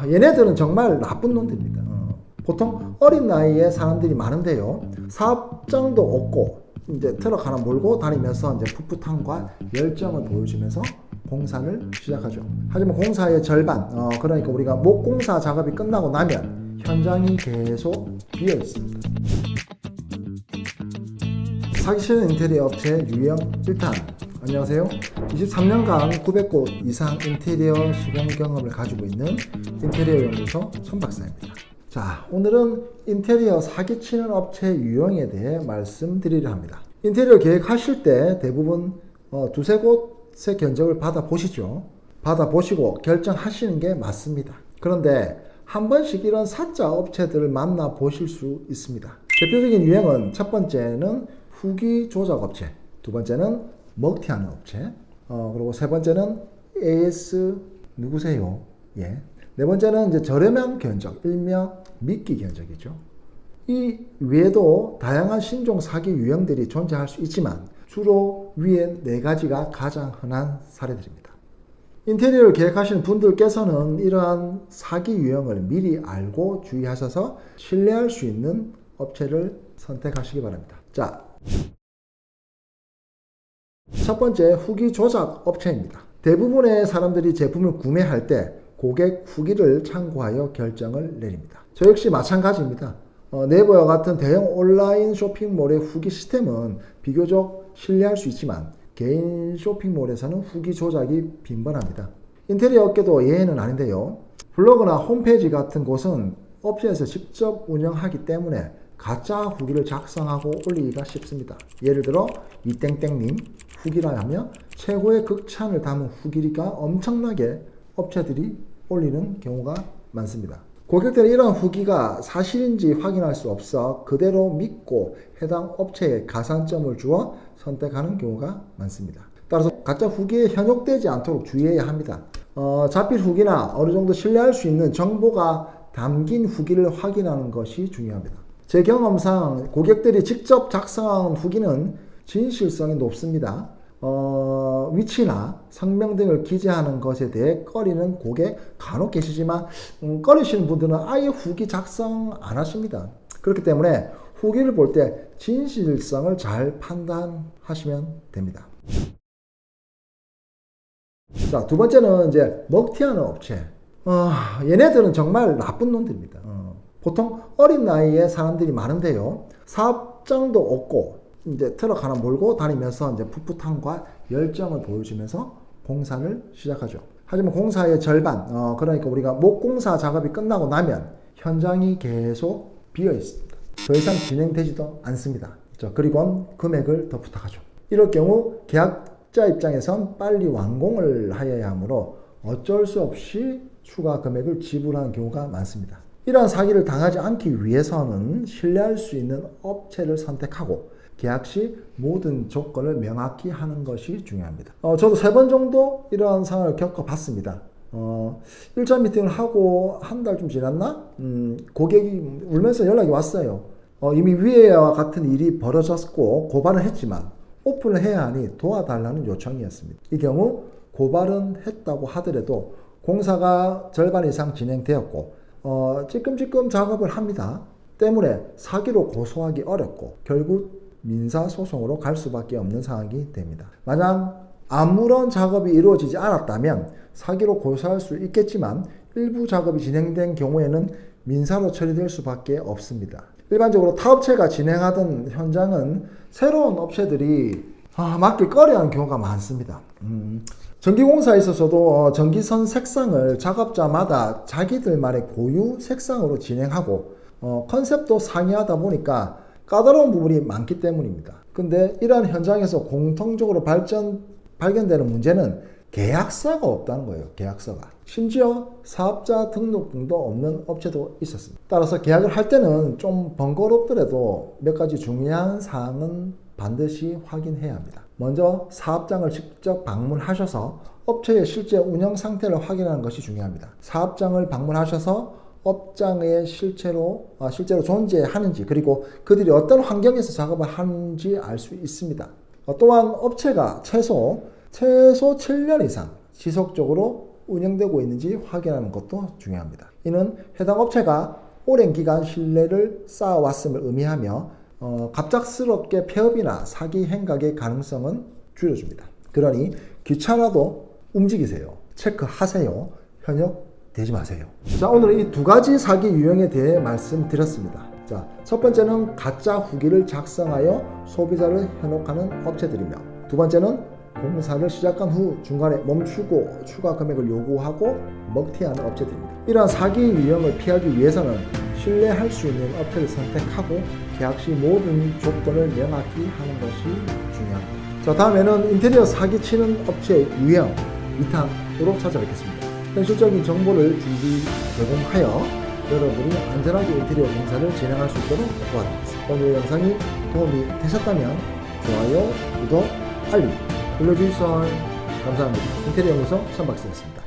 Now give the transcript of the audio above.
얘네들은 정말 나쁜 놈들입니다. 보통 어린 나이에 사람들이 많은데요. 사업장도 없고 이제 트럭 하나 몰고 다니면서 이제 풋풋함과 열정을 보여주면서 공사를 시작하죠. 하지만 공사의 절반, 그러니까 우리가 목공사 작업이 끝나고 나면 현장이 계속 비어 있습니다. 사기치는 인테리어 업체 유형 1탄. 안녕하세요. 23년간 900곳 이상 인테리어 실용 경험을 가지고 있는 인테리어 연구소 손박사입니다. 자, 오늘은 인테리어 사기치는 업체 유형에 대해 말씀드리려 합니다. 인테리어 계획하실 때 대부분 두세 곳의 견적을 받아보시죠. 받아보시고 결정하시는 게 맞습니다. 그런데 한 번씩 이런 사짜 업체들을 만나보실 수 있습니다. 대표적인 유형은 첫 번째는 후기 조작 업체, 두 번째는 먹튀하는 업체, 그리고 세 번째는 AS 누구세요? 예. 네 번째는 이제 저렴한 견적, 일명 미끼 견적이죠. 이 외에도 다양한 신종 사기 유형들이 존재할 수 있지만 주로 위에 네 가지가 가장 흔한 사례들입니다. 인테리어를 계획하시는 분들께서는 이러한 사기 유형을 미리 알고 주의하셔서 신뢰할 수 있는 업체를 선택하시기 바랍니다. 자, 첫 번째 후기 조작 업체입니다. 대부분의 사람들이 제품을 구매할 때 고객 후기를 참고하여 결정을 내립니다. 저 역시 마찬가지입니다. 네이버와 같은 대형 온라인 쇼핑몰의 후기 시스템은 비교적 신뢰할 수 있지만 개인 쇼핑몰에서는 후기 조작이 빈번합니다. 인테리어 업계도 예외는 아닌데요. 블로그나 홈페이지 같은 곳은 업체에서 직접 운영하기 때문에 가짜 후기를 작성하고 올리기가 쉽습니다. 예를 들어 이땡땡님 후기라 하며 최고의 극찬을 담은 후기가 엄청나게 업체들이 올리는 경우가 많습니다. 고객들은 이런 후기가 사실인지 확인할 수 없어 그대로 믿고 해당 업체에 가산점을 주어 선택하는 경우가 많습니다. 따라서 가짜 후기에 현혹되지 않도록 주의해야 합니다. 자필 후기나 어느 정도 신뢰할 수 있는 정보가 담긴 후기를 확인하는 것이 중요합니다. 제 경험상 고객들이 직접 작성한 후기는 진실성이 높습니다. 위치나 성명 등을 기재하는 것에 대해 꺼리는 고객 간혹 계시지만 꺼리시는 분들은 아예 후기 작성 안 하십니다. 그렇기 때문에 후기를 볼 때 진실성을 잘 판단하시면 됩니다. 자, 두 번째는 이제 먹튀하는 업체. 얘네들은 정말 나쁜 놈들입니다. 보통 어린 나이에 사람들이 많은데요. 사업장도 없고 이제 트럭 하나 몰고 다니면서 이제 풋풋함과 열정을 보여주면서 공사를 시작하죠. 하지만 공사의 절반, 그러니까 우리가 목공사 작업이 끝나고 나면 현장이 계속 비어 있습니다. 더 이상 진행되지도 않습니다. 그리고 금액을 더 부탁하죠. 이럴 경우 계약자 입장에선 빨리 완공을 하여야 하므로 어쩔 수 없이 추가 금액을 지불하는 경우가 많습니다. 이러한 사기를 당하지 않기 위해서는 신뢰할 수 있는 업체를 선택하고 계약 시 모든 조건을 명확히 하는 것이 중요합니다. 저도 3번 정도 이러한 상황을 겪어봤습니다. 1차 미팅을 하고 한 달 좀 지났나? 고객이 울면서 연락이 왔어요. 이미 위에와 같은 일이 벌어졌고 고발은 했지만 오픈을 해야 하니 도와달라는 요청이었습니다. 이 경우 고발은 했다고 하더라도 공사가 절반 이상 진행되었고 찔끔찔끔 작업을 합니다. 때문에 사기로 고소하기 어렵고 결국 민사소송으로 갈 수밖에 없는 상황이 됩니다. 만약 아무런 작업이 이루어지지 않았다면 사기로 고소할 수 있겠지만 일부 작업이 진행된 경우에는 민사로 처리될 수밖에 없습니다. 일반적으로 타업체가 진행하던 현장은 새로운 업체들이 맡길 꺼려하는 경우가 많습니다. 전기공사에 있어서도 전기선 색상을 작업자마다 자기들만의 고유 색상으로 진행하고 컨셉도 상이하다 보니까 까다로운 부분이 많기 때문입니다. 근데 이러한 현장에서 공통적으로 발견되는 문제는 계약서가 없다는 거예요. 계약서가. 심지어 사업자 등록증도 없는 업체도 있었습니다. 따라서 계약을 할 때는 좀 번거롭더라도 몇 가지 중요한 사항은 반드시 확인해야 합니다. 먼저 사업장을 직접 방문하셔서 업체의 실제 운영 상태를 확인하는 것이 중요합니다. 사업장을 방문하셔서 업장에 실제로 존재하는지 그리고 그들이 어떤 환경에서 작업을 하는지 알 수 있습니다. 또한 업체가 최소 7년 이상 지속적으로 운영되고 있는지 확인하는 것도 중요합니다. 이는 해당 업체가 오랜 기간 신뢰를 쌓아왔음을 의미하며 갑작스럽게 폐업이나 사기 행각의 가능성은 줄여줍니다. 그러니 귀찮아도 움직이세요. 체크하세요. 현역되지 마세요. 자, 오늘은 이 두 가지 사기 유형에 대해 말씀드렸습니다. 자, 첫 번째는 가짜 후기를 작성하여 소비자를 현혹하는 업체들이며, 두 번째는 공사를 시작한 후 중간에 멈추고 추가 금액을 요구하고 먹튀하는 업체들입니다. 이러한 사기 유형을 피하기 위해서는 신뢰할 수 있는 업체를 선택하고 계약 시 모든 조건을 명확히 하는 것이 중요합니다. 자, 다음에는 인테리어 사기치는 업체의 유형 2탄으로 찾아뵙겠습니다. 현실적인 정보를 제공하여 여러분이 안전하게 인테리어 공사를 진행할 수 있도록 도와드리겠습니다. 오늘 영상이 도움이 되셨다면 좋아요, 구독, 알림 눌러주시면 감사합니다. 인테리어 연구소 선박스였습니다.